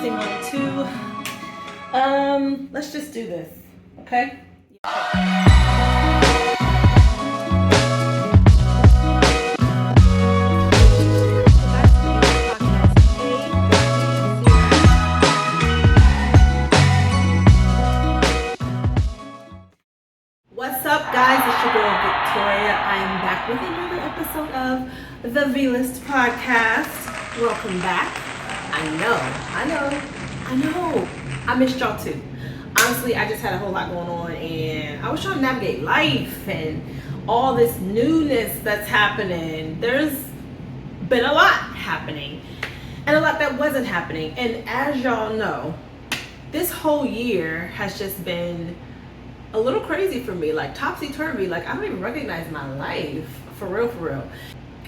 Testing 1, 2. Let's just do this, okay? What's up, guys? It's your girl Victoria. I'm back with another episode of the V-List podcast. Welcome back. I know. I missed y'all too. Honestly, I just had a whole lot going on and I was trying to navigate life and all this newness that's happening. There's been a lot happening and a lot that wasn't happening. And as y'all know, this whole year has just been a little crazy for me, like topsy-turvy. Like I don't even recognize my life, for real.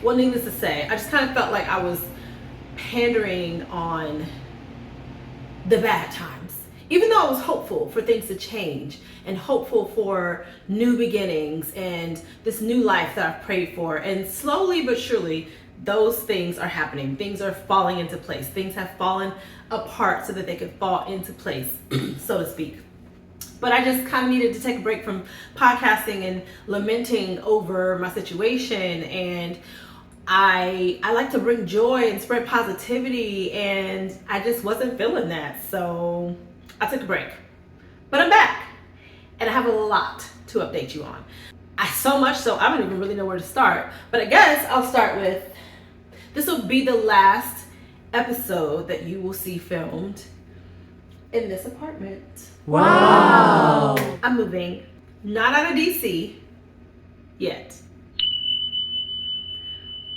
Well, needless to say, I just kind of felt like I was pandering on the bad times. Even though I was hopeful for things to change and hopeful for new beginnings and this new life that I've prayed for, and slowly but surely those things are happening. Things are falling into place. Things have fallen apart so that they could fall into place, so to speak. But I just kind of needed to take a break from podcasting and lamenting over my situation. And I like to bring joy and spread positivity, and I just wasn't feeling that. So I took a break. But I'm back, and I have a lot to update you on. So much so I don't even really know where to start. But I guess I'll start with, this will be the last episode that you will see filmed in this apartment. Wow. I'm moving, not out of DC yet,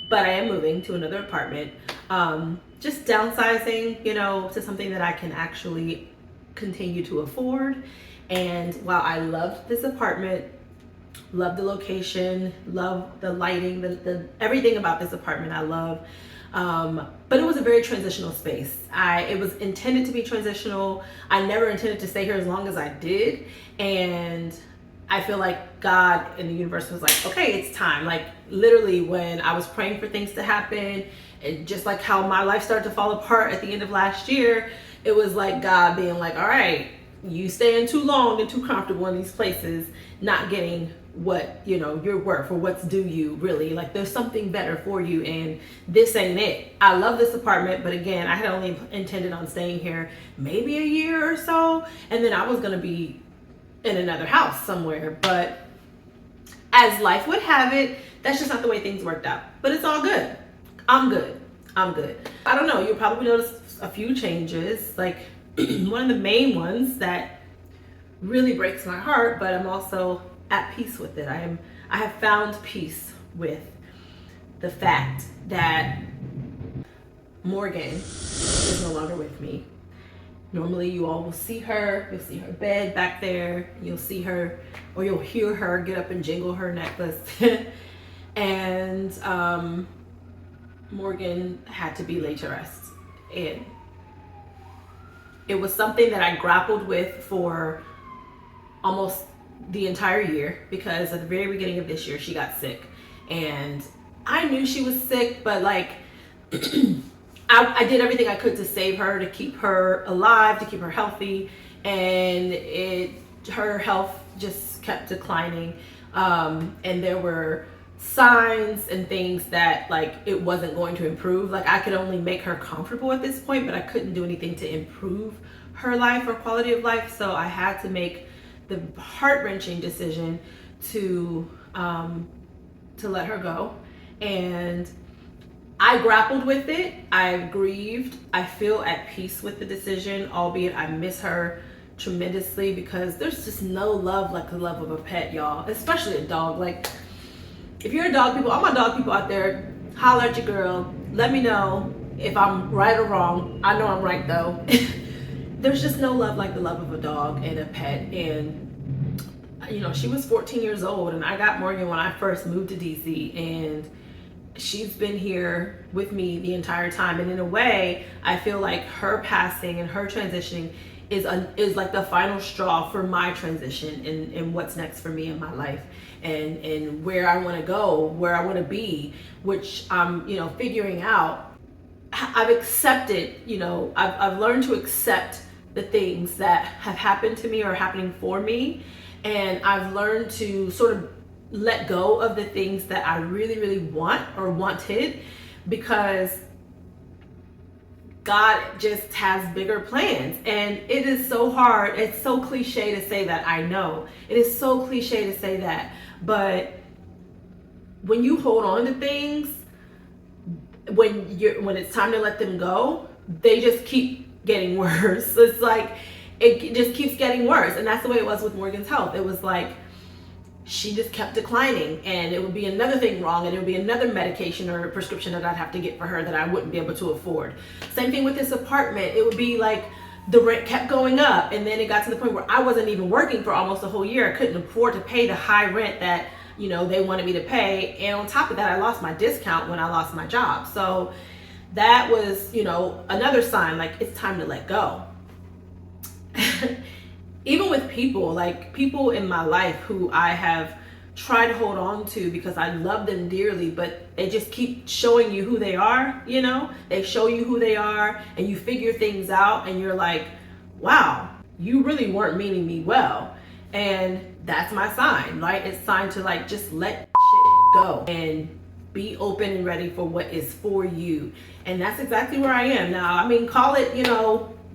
but I am moving to another apartment. Just downsizing, to something that I can actually continue to afford. And while I loved this apartment, love the location, love the lighting, the everything about this apartment I love. But it was a very transitional space. It was intended to be transitional. I never intended to stay here as long as I did. And I feel like God and the universe was like, okay, it's time. Like literally when I was praying for things to happen, and just like how my life started to fall apart at the end of last year, it was like God being like, all right, you staying too long and too comfortable in these places, not getting what you're worth or what's due you, really. Like there's something better for you, and this ain't it. I love this apartment, but again, I had only intended on staying here maybe a year or so, and then I was gonna be in another house somewhere. But as life would have it, that's just not the way things worked out. But it's all good. I'm good. I don't know, you'll probably notice a few changes. Like one of the main ones that really breaks my heart, but I'm also at peace with it. I have found peace with the fact that Morgan is no longer with me. Normally you all will see her, you'll see her bed back there, you'll see her, or you'll hear her get up and jingle her necklace. And Morgan had to be laid to rest. And it was something that I grappled with for almost the entire year, because at the very beginning of this year she got sick, and I knew she was sick, but like I did everything I could to save her, to keep her alive, to keep her healthy, and her health just kept declining, and there were signs and things that like it wasn't going to improve. Like I could only make her comfortable at this point, but I couldn't do anything to improve her life or quality of life. So I had to make the heart-wrenching decision to let her go. And I grappled with it. I grieved. I feel at peace with the decision, albeit I miss her tremendously, because there's just no love like the love of a pet, y'all, especially a dog. Like if you're a dog people, all my dog people out there, holler at your girl. Let me know if I'm right or wrong. I know I'm right though. There's just no love like the love of a dog and a pet. And she was 14 years old, and I got Morgan when I first moved to DC, and she's been here with me the entire time. And in a way, I feel like her passing and her transitioning is like the final straw for my transition and what's next for me in my life, and where I want to go, where I want to be, which I'm figuring out I've accepted, I've learned to accept the things that have happened to me or are happening for me. And I've learned to sort of let go of the things that I really, really want or wanted, because God just has bigger plans. And it is so hard. It's so cliche to say that. I know it is so cliche to say that, but when you hold on to things, when it's time to let them go, they just keep getting worse. It's like it just keeps getting worse. And that's the way it was with Morgan's health. It was like she just kept declining, and it would be another thing wrong, and it would be another medication or prescription that I'd have to get for her that I wouldn't be able to afford. Same thing with this apartment. It would be like the rent kept going up, and then it got to the point where I wasn't even working for almost a whole year. I couldn't afford to pay the high rent that they wanted me to pay. And on top of that, I lost my discount when I lost my job. So that was, another sign, like it's time to let go. Even with people, like people in my life who I have tried to hold on to because I love them dearly, but they just keep showing you who they are, they show you who they are, and you figure things out, and you're like, wow, you really weren't meaning me well. And that's my sign, right? It's time to like just let shit go and be open and ready for what is for you. And that's exactly where I am now. I mean, call it,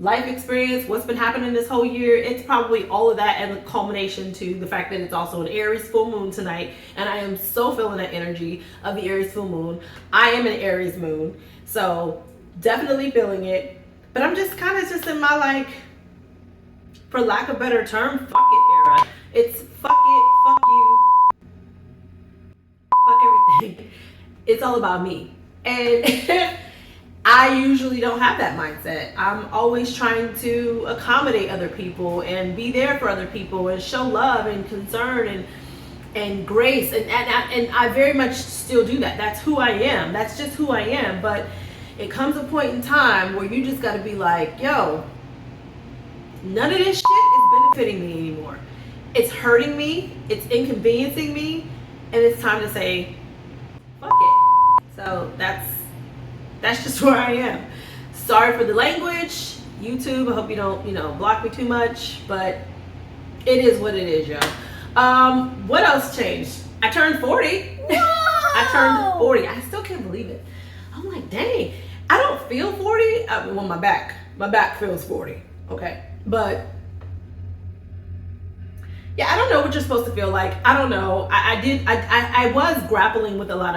life experience, what's been happening this whole year. It's probably all of that, and the culmination to the fact that it's also an Aries full moon tonight, and I am so feeling that energy of the Aries full moon. I am an Aries moon, so definitely feeling it. But I'm just kind of just in my, like, for lack of a better term, fuck it era. It's fuck it, fuck you, fuck everything. It's all about me. And I usually don't have that mindset. I'm always trying to accommodate other people and be there for other people and show love and concern and grace. And I very much still do that. That's who I am. That's just who I am. But it comes a point in time where you just got to be like, yo, none of this shit is benefiting me anymore. It's hurting me. It's inconveniencing me. And it's time to say, fuck it. So that's just where I am. Sorry for the language, YouTube. I hope you don't, block me too much, but it is what it is, yo. What else changed? I turned 40. I turned 40. I still can't believe it. I'm like, dang, I don't feel 40. Well, my back feels 40. Okay, but yeah, I don't know what you're supposed to feel like. I don't know. I was grappling with a lot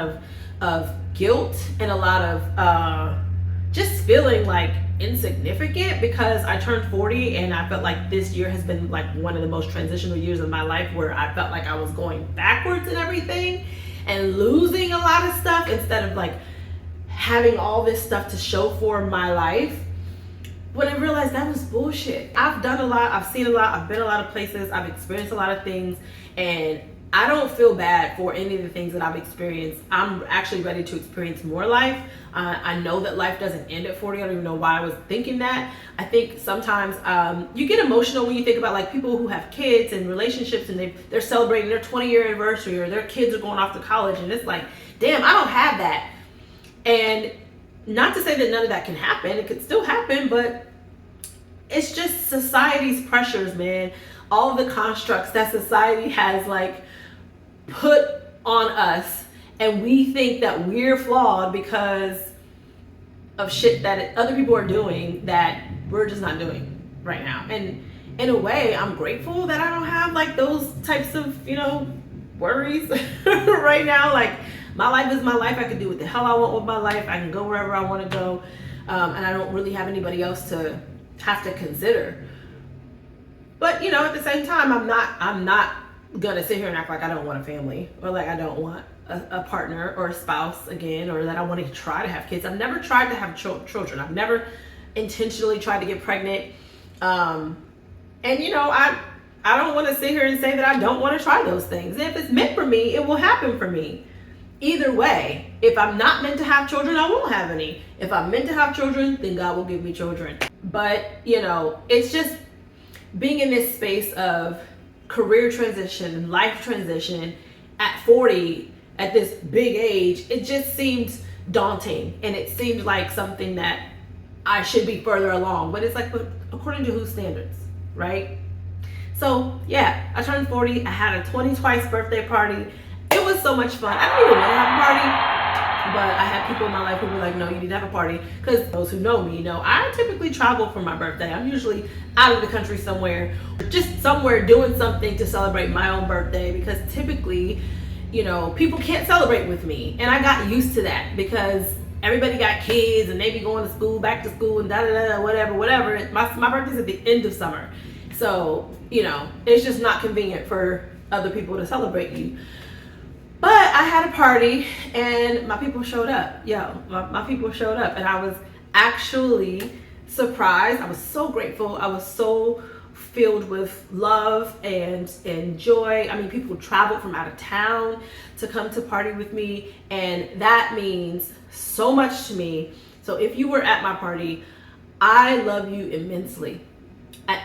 of guilt and a lot of just feeling like insignificant because I turned 40, and I felt like this year has been like one of the most transitional years of my life, where I felt like I was going backwards and everything and losing a lot of stuff instead of like having all this stuff to show for my life. When I realized that was bullshit. I've done a lot, I've seen a lot, I've been a lot of places, I've experienced a lot of things, and I don't feel bad for any of the things that I've experienced. I'm actually ready to experience more life. I know that life doesn't end at 40. I don't even know why I was thinking that. I think sometimes you get emotional when you think about like people who have kids and relationships, and they're celebrating their 20-year anniversary, or their kids are going off to college, and it's like, damn, I don't have that. And not to say that none of that can happen. It could still happen, but it's just society's pressures, man. All the constructs that society has like put on us, and we think that we're flawed because of shit that other people are doing that we're just not doing right now. And in a way, I'm grateful that I don't have like those types of, worries right now. Like, my life is my life. I can do what the hell I want with my life. I can go wherever I want to go. And I don't really have anybody else to have to consider. But, at the same time, I'm not gonna sit here and act like I don't want a family, or like I don't want a partner or a spouse again, or that I want to try to have kids. I've never tried to have children. I've never intentionally tried to get pregnant. And I don't want to sit here and say that I don't want to try those things. And if it's meant for me, it will happen for me. Either way, if I'm not meant to have children, I won't have any. If I'm meant to have children, then God will give me children. But, it's just being in this space of career transition, life transition at 40, at this big age, it just seemed daunting, and it seemed like something that I should be further along. But it's like, but according to whose standards, right? So yeah, I turned 40. I had a 20 birthday party. It was so much fun. I don't even want to have a party, but I had people in my life who were like, no, you need to have a party. Because those who know me know I typically travel for my birthday. I'm usually out of the country somewhere, just somewhere doing something to celebrate my own birthday, because typically, you know, people can't celebrate with me. And I got used to that because everybody got kids and they be going to school, back to school, and whatever. My birthday's at the end of summer. So, you know, it's just not convenient for other people to celebrate you. But I had a party and my people showed up. My people showed up, and I was actually surprised. I was so grateful. I was so filled with love and joy. I mean, people traveled from out of town to come to party with me, and that means so much to me. So if you were at my party, I love you immensely.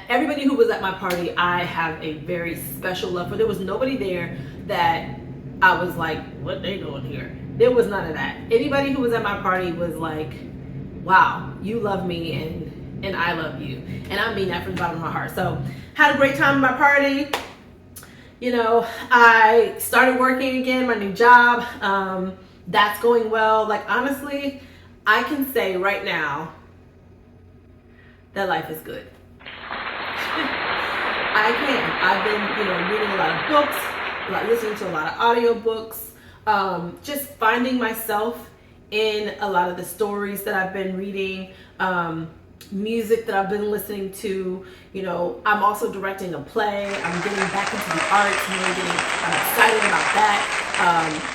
Everybody who was at my party, I have a very special love for. There was nobody there that I was like, what they doing here? There was none of that. Anybody who was at my party was like, wow, you love me and I love you. And I mean that from the bottom of my heart. So had a great time at my party. You know, I started working again, my new job. That's going well. Like, honestly, I can say right now that life is good. I can. I've been, you know, reading a lot of books, listening to a lot of audiobooks, just finding myself in a lot of the stories that I've been reading, music that I've been listening to. You know, I'm also directing a play. I'm getting back into the arts. I'm excited about that.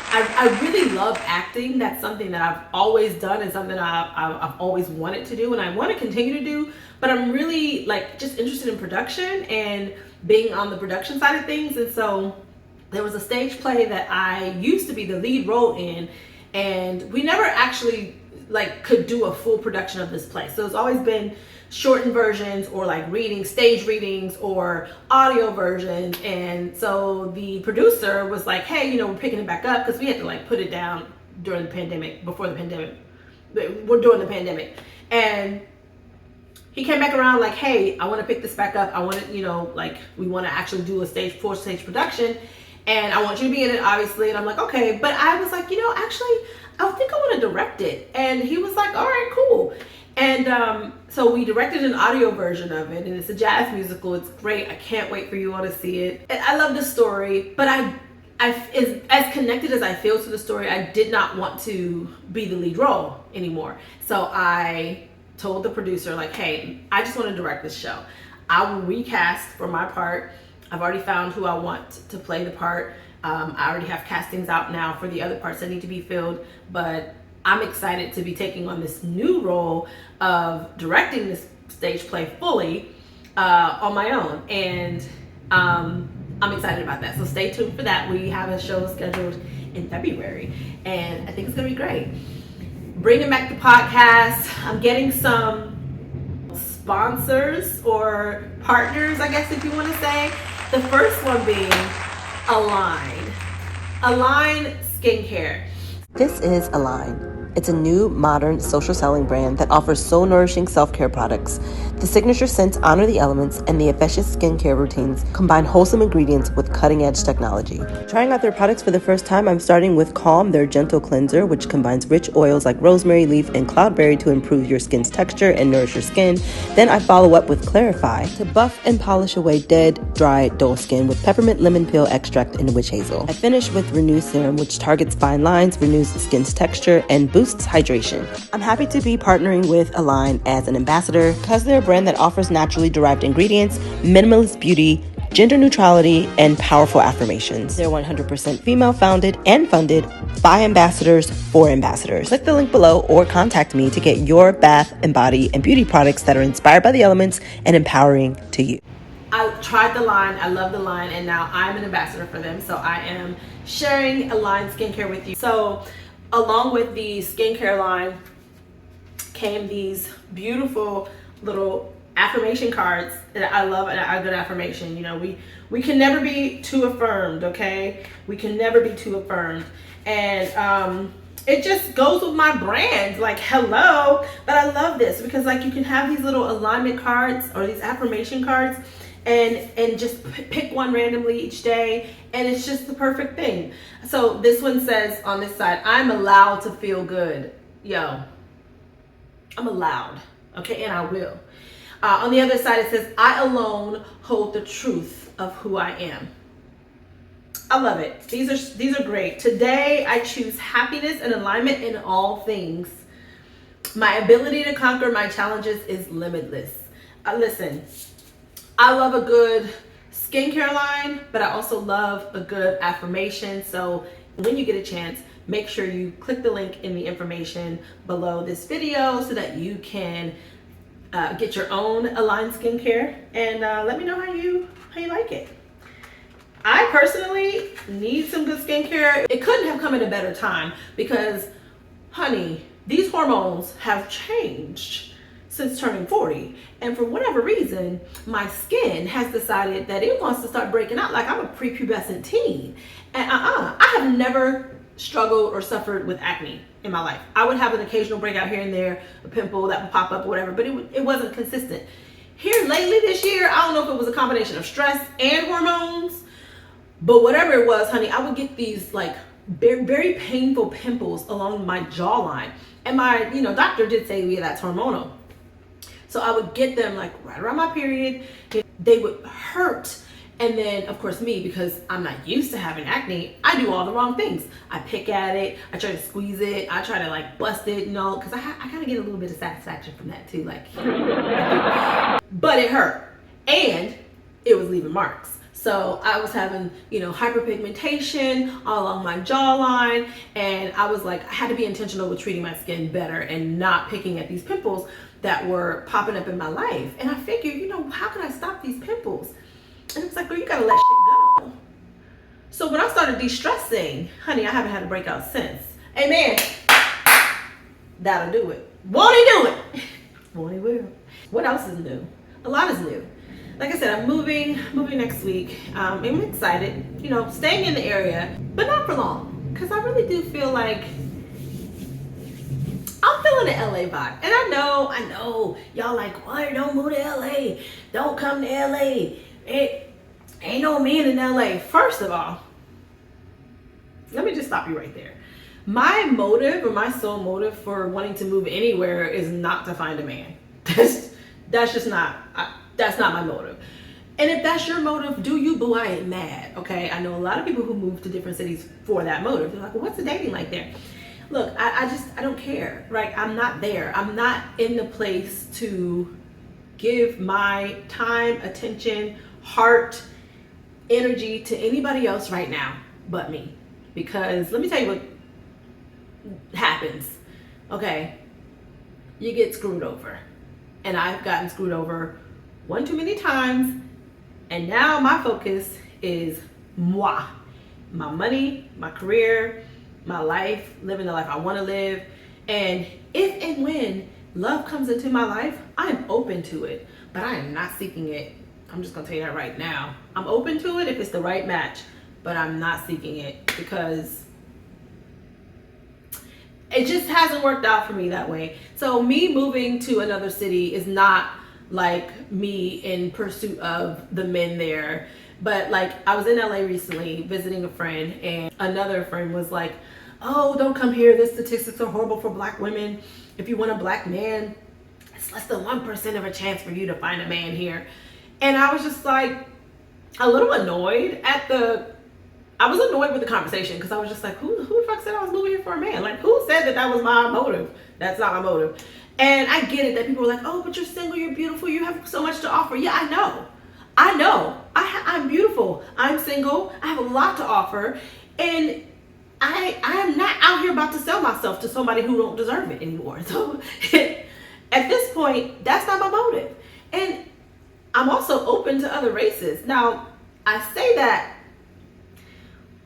I really love acting. That's something that I've always done and something I've always wanted to do, and I want to continue to do. But I'm really like just interested in production and being on the production side of things. And so there was a stage play that I used to be the lead role in, and we never actually like could do a full production of this play. So it's always been shortened versions or like stage readings or audio versions. And so the producer was like, hey, you know, we're picking it back up, because we had to like put it down during the pandemic, we're doing the pandemic. And he came back around like, hey, I want to pick this back up. I want to, you know, like, we want to actually do a full stage production, and I want you to be in it, obviously. And I'm like, okay. But I was like, you know, actually, I think I want to direct it. And he was like, all right, cool. And so we directed an audio version of it, and it's a jazz musical. It's great. I can't wait for you all to see it. And I love the story, but as connected as I feel to the story, I did not want to be the lead role anymore. So I told the producer, like, hey, I just want to direct this show. I will recast for my part. I've already found who I want to play the part. I already have castings out now for the other parts that need to be filled, but I'm excited to be taking on this new role of directing this stage play fully on my own. And I'm excited about that. So stay tuned for that. We have a show scheduled in February, and I think it's gonna be great. Bringing back the podcast, I'm getting some sponsors or partners, I guess if you want to say. The first one being Align Skincare. This is Align. It's a new, modern, social selling brand that offers soul-nourishing self-care products. The signature scents honor the elements, and the efficacious skincare routines combine wholesome ingredients with cutting-edge technology. Trying out their products for the first time, I'm starting with Calm, their gentle cleanser, which combines rich oils like rosemary leaf and cloudberry to improve your skin's texture and nourish your skin. Then I follow up with Clarify to buff and polish away dead, dry, dull skin with peppermint lemon peel extract and witch hazel. I finish with Renew Serum, which targets fine lines, renews the skin's texture, and boosts hydration. I'm happy to be partnering with Align as an ambassador because they're a brand that offers naturally derived ingredients, minimalist beauty, gender neutrality, and powerful affirmations. They're 100% female founded and funded by ambassadors for ambassadors. Click the link below or contact me to get your bath and body and beauty products that are inspired by the elements and empowering to you. I tried the line, I love the line, and now I'm an ambassador for them. So I am sharing Align Skincare with you. So along with the skincare line came these beautiful little affirmation cards that I love. A good affirmation, you know, we can never be too affirmed, okay? We can never be too affirmed. And it just goes with my brand. Like, hello. But I love this because like you can have these little alignment cards or these affirmation cards and just pick one randomly each day, and it's just the perfect thing. So this one says on this side, I'm allowed to feel good. Yo, I'm allowed, okay, and I will. On the other side, it says, I alone hold the truth of who I am. I love it. These are great. Today, I choose happiness and alignment in all things. My ability to conquer my challenges is limitless. Listen, I love a good skincare line, but I also love a good affirmation. So when you get a chance, make sure you click the link in the information below this video so that you can get your own aligned skincare, and let me know how you like it. I personally need some good skincare. It couldn't have come at a better time because, honey, these hormones have changed since turning 40. And for whatever reason, my skin has decided that it wants to start breaking out like I'm a prepubescent teen. And I have never struggled or suffered with acne in my life. I would have an occasional breakout here and there, a pimple that would pop up or whatever, but it wasn't consistent. Here lately this year, I don't know if it was a combination of stress and hormones, but whatever it was, honey, I would get these like very, very painful pimples along my jawline. And my, doctor did say, yeah, that's hormonal. So I would get them like right around my period. They would hurt. And then, of course, me, because I'm not used to having acne, I do all the wrong things. I pick at it. I try to squeeze it. I try to like bust it, because I kind of get a little bit of satisfaction from that too. Like, but it hurt. And it was leaving marks. So I was having, hyperpigmentation all along my jawline. And I was like, I had to be intentional with treating my skin better and not picking at these pimples that were popping up in my life. And I figured, how can I stop these pimples? And it was like, girl, you gotta let shit go. So when I started de-stressing, honey, I haven't had a breakout since. Amen. That'll do it. Won't he do it? Won't he will. What else is new? A lot is new. Like I said, I'm moving next week. I'm excited, staying in the area, but not for long. Because I really do feel like I'm feeling the LA vibe. And I know, y'all like, what? Don't move to LA. Don't come to LA. Ain't no men in LA. First of all, let me just stop you right there. My motive, or my sole motive for wanting to move anywhere, is not to find a man. That's just not, that's not my motive. And if that's your motive, do you, boo, I ain't mad, okay? I know a lot of people who move to different cities for that motive. They're like, well, what's the dating like there? Look, I don't care, right? I'm not there. I'm not in the place to give my time, attention, heart, energy to anybody else right now but me. Because let me tell you what happens, okay? You get screwed over. And I've gotten screwed over one too many times. And now my focus is moi. My money, my career, my life, living the life I want to live. And if and when love comes into my life, I am open to it. But I am not seeking it. I'm just gonna tell you that right now. I'm open to it if it's the right match, but I'm not seeking it because it just hasn't worked out for me that way. So me moving to another city is not like me in pursuit of the men there. But like, I was in LA recently visiting a friend, and another friend was like, oh, don't come here. The statistics are horrible for Black women. If you want a Black man, it's less than 1% of a chance for you to find a man here. And I was just like a little annoyed I was annoyed with the conversation because I was just like, who the fuck said I was moving here for a man? Like, who said that was my motive? That's not my motive. And I get it that people are like, oh, but you're single, you're beautiful, you have so much to offer. Yeah, I know. I'm beautiful. I'm single. I have a lot to offer. And I am not out here about to sell myself to somebody who don't deserve it anymore. So at this point, that's not my motive. And I'm also open to other races. Now, I say that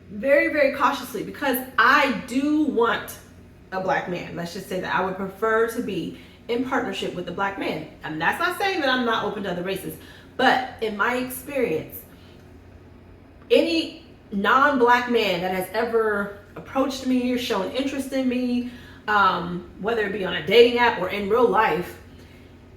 very, very cautiously because I do want a Black man. Let's just say that I would prefer to be in partnership with a Black man. And that's not saying that I'm not open to other races. But in my experience, any non-Black man that has ever approached me or shown interest in me, whether it be on a dating app or in real life,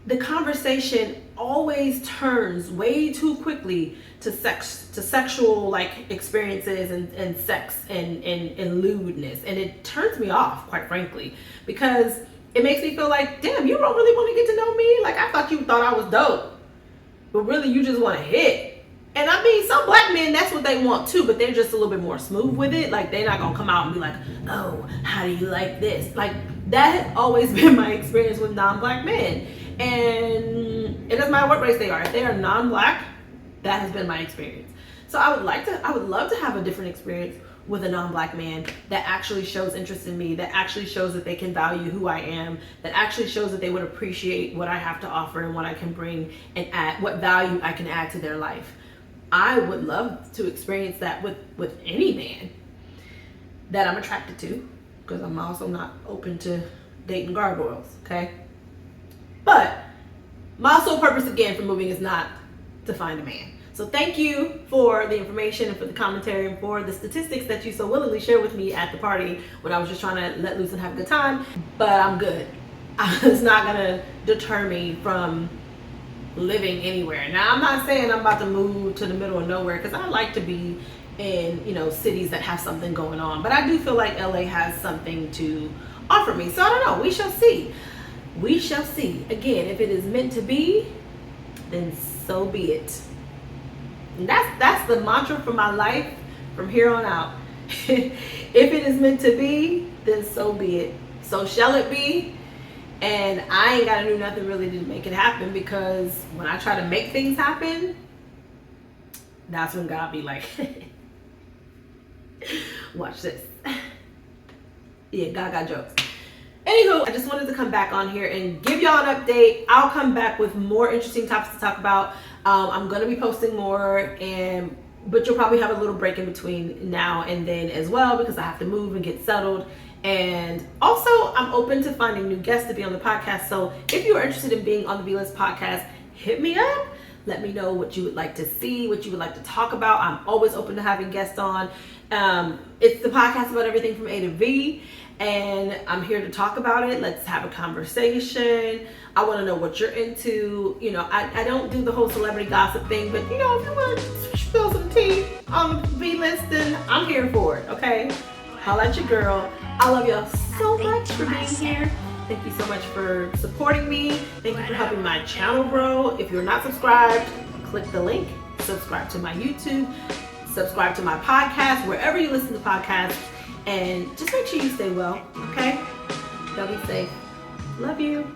the conversation always turns way too quickly to sexual like experiences and sex and lewdness, and it turns me off, quite frankly, because it makes me feel like, damn, you don't really want to get to know me. Like, I thought you thought I was dope, but really you just want to hit. And I mean, some black men, that's what they want too, but they're just a little bit more smooth with it. Like, they're not gonna come out and be like, oh, how do you like this? Like, that has always been my experience with non-black men. And it doesn't matter what race they are. If they are non-black, that has been my experience. So I would love to have a different experience with a non-black man that actually shows interest in me, that actually shows that they can value who I am, that actually shows that they would appreciate what I have to offer and what I can bring and add, what value I can add to their life. I would love to experience that with any man that I'm attracted to, because I'm also not open to dating gargoyles, okay? But my sole purpose, again, for moving is not to find a man. So thank you for the information and for the commentary and for the statistics that you so willingly shared with me at the party when I was just trying to let loose and have a good time. But I'm good. It's not gonna deter me from living anywhere. Now, I'm not saying I'm about to move to the middle of nowhere, because I like to be in, you know, cities that have something going on. But I do feel like LA has something to offer me. So I don't know. We shall see. We shall see. Again, if it is meant to be, then so be it. And that's the mantra for my life from here on out. If it is meant to be, then so be it. So shall it be. And I ain't gotta do nothing really to make it happen, because when I try to make things happen, that's when God be like, watch this. Yeah, God got jokes. Anywho, I just wanted to come back on here and give y'all an update. I'll come back with more interesting topics to talk about. I'm gonna be posting more, but you'll probably have a little break in between now and then as well, because I have to move and get settled. And also, I'm open to finding new guests to be on the podcast. So if you are interested in being on the V-List podcast, hit me up. Let me know what you would like to see, what you would like to talk about. I'm always open to having guests on. It's the podcast about everything from A to V, and I'm here to talk about it. Let's have a conversation. I want to know what you're into. You know, I don't do the whole celebrity gossip thing, but you know, if you want to spill some tea on the V-List, then I'm here for it, okay? Holla at your girl. I love y'all so much for being here. Thank you so much for supporting me. Thank you for helping my channel grow. If you're not subscribed, click the link. Subscribe to my YouTube. Subscribe to my podcast, wherever you listen to podcasts. And just make sure you stay well, okay? Y'all be safe. Love you.